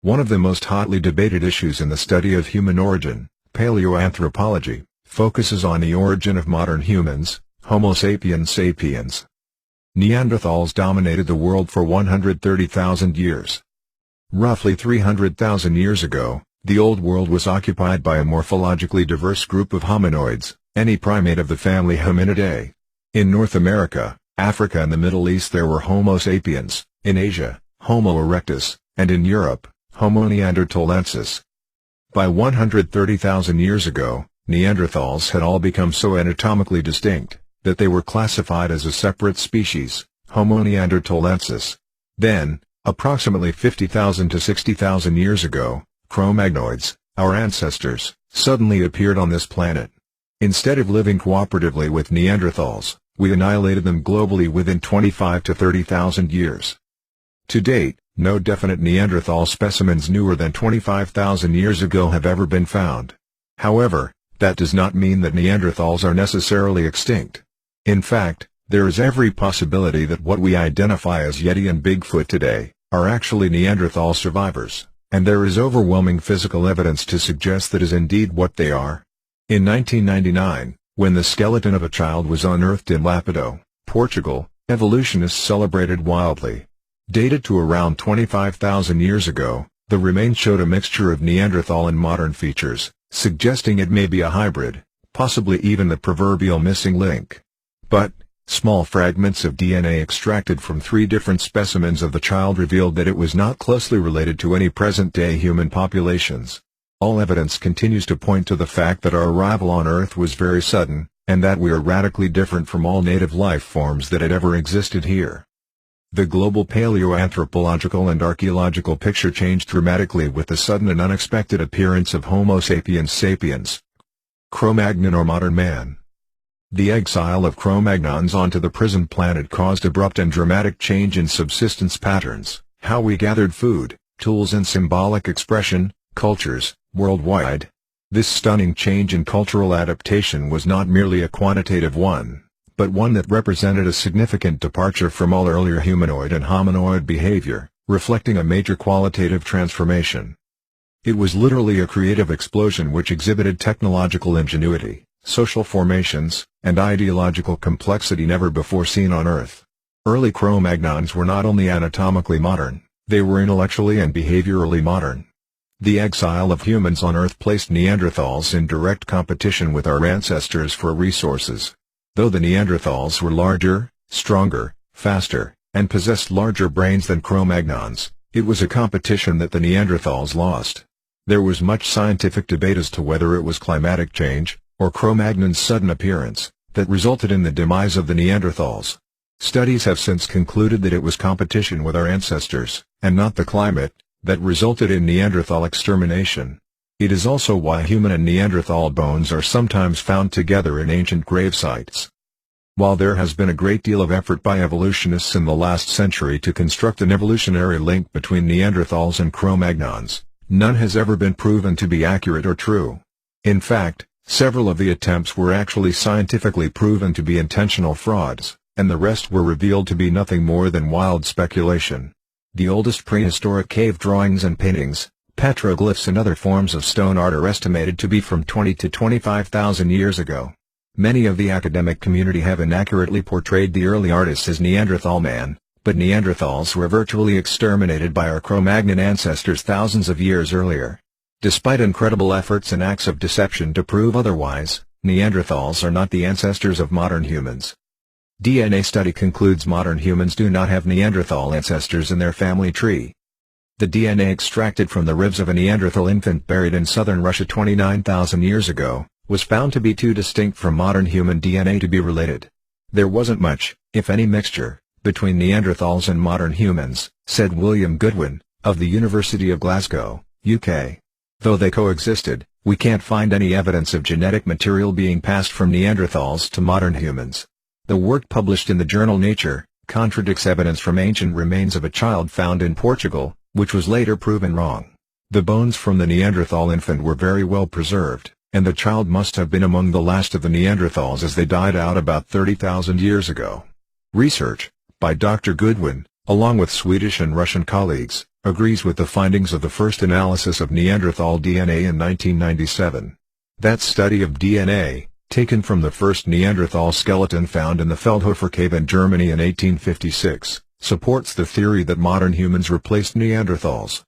One of the most hotly debated issues in the study of human origin, paleoanthropology, focuses on the origin of modern humans, Homo sapiens sapiens. Neanderthals dominated the world for 130,000 years. Roughly 300,000 years ago, the Old World was occupied by a morphologically diverse group of hominoids, any primate of the family Hominidae. In North America, Africa and the Middle East there were Homo sapiens, in Asia, Homo erectus, and in Europe, Homo neanderthalensis. By 130,000 years ago, Neanderthals had all become so anatomically distinct, that they were classified as a separate species, Homo neanderthalensis. Then, approximately 50,000 to 60,000 years ago, Cro-Magnoids, our ancestors, suddenly appeared on this planet. Instead of living cooperatively with Neanderthals, we annihilated them globally within 25 to 30,000 years. To date, no definite Neanderthal specimens newer than 25,000 years ago have ever been found. However, that does not mean that Neanderthals are necessarily extinct. In fact, there is every possibility that what we identify as Yeti and Bigfoot today, are actually Neanderthal survivors, and there is overwhelming physical evidence to suggest that is indeed what they are. In 1999, when the skeleton of a child was unearthed in Lapido, Portugal, evolutionists celebrated wildly. Dated to around 25,000 years ago, the remains showed a mixture of Neanderthal and modern features, suggesting it may be a hybrid, possibly even the proverbial missing link. But, small fragments of DNA extracted from 3 different specimens of the child revealed that it was not closely related to any present-day human populations. All evidence continues to point to the fact that our arrival on Earth was very sudden, and that we are radically different from all native life forms that had ever existed here. The global paleoanthropological and archaeological picture changed dramatically with the sudden and unexpected appearance of Homo sapiens sapiens, Cro-Magnon or modern man. The exile of Cro-Magnons onto the prison planet caused abrupt and dramatic change in subsistence patterns, how we gathered food, tools and symbolic expression, cultures, worldwide. This stunning change in cultural adaptation was not merely a quantitative one, but one that represented a significant departure from all earlier humanoid and hominoid behavior, reflecting a major qualitative transformation. It was literally a creative explosion which exhibited technological ingenuity, social formations, and ideological complexity never before seen on Earth. Early Cro-Magnons were not only anatomically modern, they were intellectually and behaviorally modern. The exile of humans on Earth placed Neanderthals in direct competition with our ancestors for resources. Though the Neanderthals were larger, stronger, faster, and possessed larger brains than Cro-Magnons, it was a competition that the Neanderthals lost. There was much scientific debate as to whether it was climatic change, or Cro-Magnon's sudden appearance, that resulted in the demise of the Neanderthals. Studies have since concluded that it was competition with our ancestors, and not the climate, that resulted in Neanderthal extermination. It is also why human and Neanderthal bones are sometimes found together in ancient grave sites. While there has been a great deal of effort by evolutionists in the last century to construct an evolutionary link between Neanderthals and Cro-Magnons, none has ever been proven to be accurate or true. In fact, several of the attempts were actually scientifically proven to be intentional frauds, and the rest were revealed to be nothing more than wild speculation. The oldest prehistoric cave drawings and paintings, petroglyphs and other forms of stone art are estimated to be from 20 to 25,000 years ago. Many of the academic community have inaccurately portrayed the early artists as Neanderthal man, but Neanderthals were virtually exterminated by our Cro-Magnon ancestors thousands of years earlier. Despite incredible efforts and acts of deception to prove otherwise, Neanderthals are not the ancestors of modern humans. DNA study concludes modern humans do not have Neanderthal ancestors in their family tree. The DNA extracted from the ribs of a Neanderthal infant buried in southern Russia 29,000 years ago, was found to be too distinct from modern human DNA to be related. There wasn't much, if any mixture, between Neanderthals and modern humans, said William Goodwin, of the University of Glasgow, UK. Though they coexisted, we can't find any evidence of genetic material being passed from Neanderthals to modern humans. The work published in the journal Nature contradicts evidence from ancient remains of a child found in Portugal, which was later proven wrong. The bones from the Neanderthal infant were very well preserved, and the child must have been among the last of the Neanderthals as they died out about 30,000 years ago. Research, by Dr. Goodwin, along with Swedish and Russian colleagues, agrees with the findings of the first analysis of Neanderthal DNA in 1997. That study of DNA, taken from the first Neanderthal skeleton found in the Feldhofer Cave in Germany in 1856, supports the theory that modern humans replaced Neanderthals.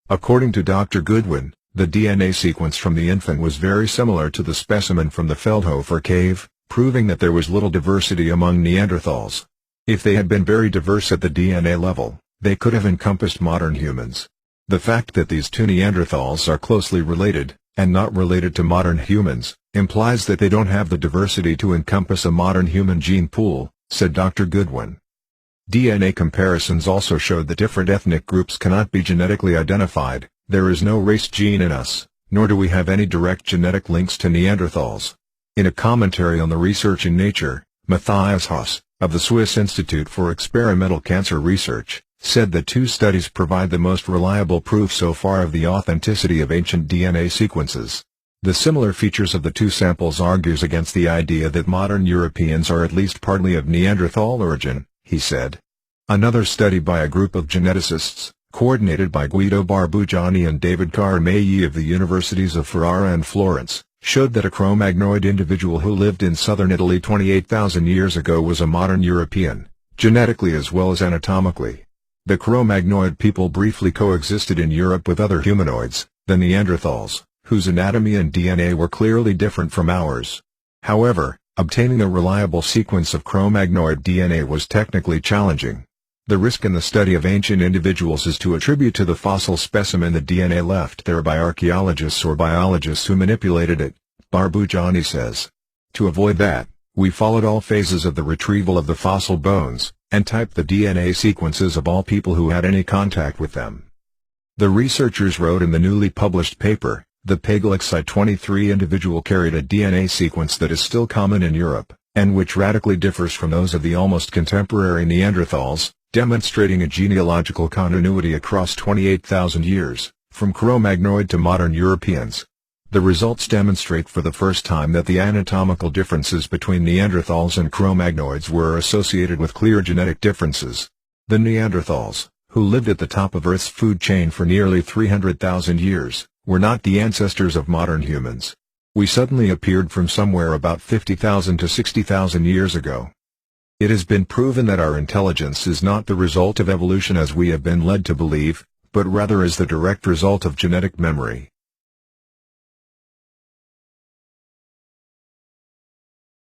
According to Dr. Goodwin, the DNA sequence from the infant was very similar to the specimen from the Feldhofer Cave, proving that there was little diversity among Neanderthals. If they had been very diverse at the DNA level, they could have encompassed modern humans. The fact that these two Neanderthals are closely related, and not related to modern humans, implies that they don't have the diversity to encompass a modern human gene pool, said Dr. Goodwin. DNA comparisons also showed that different ethnic groups cannot be genetically identified. There is no race gene in us, nor do we have any direct genetic links to Neanderthals. In a commentary on the research in Nature, Matthias Haas, of the Swiss Institute for Experimental Cancer Research, said that two studies provide the most reliable proof so far of the authenticity of ancient DNA sequences. The similar features of the two samples argues against the idea that modern Europeans are at least partly of Neanderthal origin, he said. Another study by a group of geneticists, coordinated by Guido Barbugiani and David Carmaggi of the universities of Ferrara and Florence, showed that a Cro-Magnoid individual who lived in southern Italy 28,000 years ago was a modern European, genetically as well as anatomically. The Cro-Magnoid people briefly coexisted in Europe with other humanoids, the Neanderthals, whose anatomy and DNA were clearly different from ours. However, obtaining a reliable sequence of Cro-Magnoid DNA was technically challenging. The risk in the study of ancient individuals is to attribute to the fossil specimen the DNA left there by archaeologists or biologists who manipulated it, Barbugiani says. To avoid that, we followed all phases of the retrieval of the fossil bones, and typed the DNA sequences of all people who had any contact with them. The researchers wrote in the newly published paper, the Pagelaxi 23 individual carried a DNA sequence that is still common in Europe, and which radically differs from those of the almost contemporary Neanderthals, demonstrating a genealogical continuity across 28,000 years, from Cro-Magnoid to modern Europeans. The results demonstrate for the first time that the anatomical differences between Neanderthals and Cro-Magnoids were associated with clear genetic differences. The Neanderthals, who lived at the top of Earth's food chain for nearly 300,000 years, were not the ancestors of modern humans. We suddenly appeared from somewhere about 50,000 to 60,000 years ago. It has been proven that our intelligence is not the result of evolution as we have been led to believe, but rather is the direct result of genetic memory.